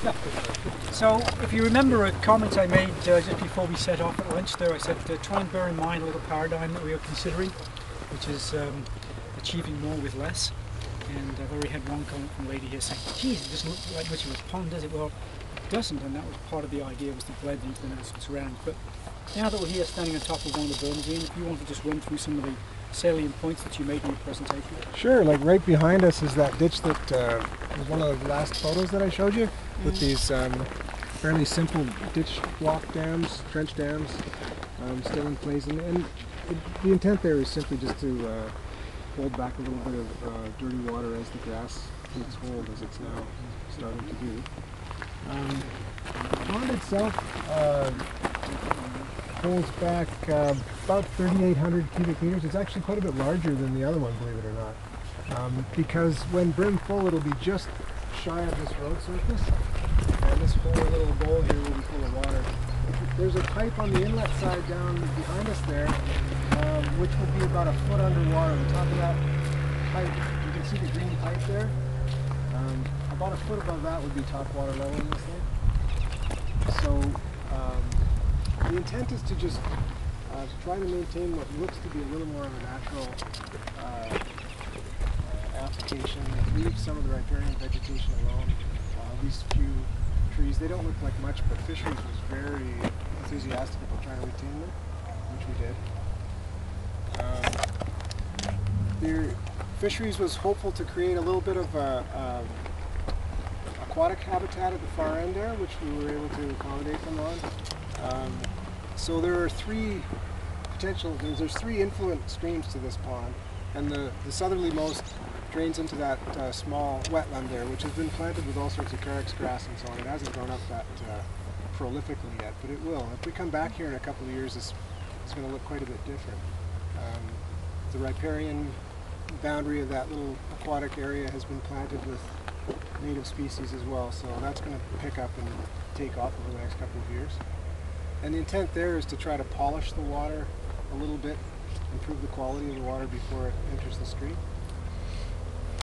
Yeah. So, if you remember a comment I made just before we set off at lunch there, I said try and bear in mind a little paradigm that we are considering, which is achieving more with less. And I've already had one comment from a lady here saying, geez, it doesn't look like much of a pond, does it? Well, it doesn't, and that was part of the idea, was to blend into the surroundings. But now that we're here standing on top of one of the berms, Ian, if you want to just run through some of the salient points that you made in your presentation. Sure, like right behind us is that ditch that was one of the last photos that I showed you, with these fairly simple ditch block dams, trench dams, still in place. And the intent there is simply just to hold back a little bit of dirty water as the grass takes hold, as it's now starting to do. The pond itself holds back about 3,800 cubic meters. It's actually quite a bit larger than the other one, believe it or not. Because when brim full, it'll be just shy of this road surface, and this whole little bowl here will be full of water. There's a pipe on the inlet side down behind us there, which will be about a foot underwater. On top of that pipe, you can see the green pipe there. About a foot above that would be top water level in this thing. So the intent is to just try to maintain what looks to be a little more of a natural application, leave some of the riparian vegetation alone. These few trees, they don't look like much, but fisheries was very enthusiastic about trying to retain them, which we did. Fisheries was hopeful to create a little bit of aquatic habitat at the far end there, which we were able to accommodate them on. So there are three there's three influent streams to this pond, and the southerlymost drains into that small wetland there, which has been planted with all sorts of carex grass and so on. It hasn't grown up that prolifically yet, but it will. If we come back here in a couple of years, it's going to look quite a bit different. The riparian boundary of that little aquatic area has been planted with native species as well, so that's going to pick up and take off over the next couple of years. And the intent there is to try to polish the water a little bit, improve the quality of the water before it enters the stream.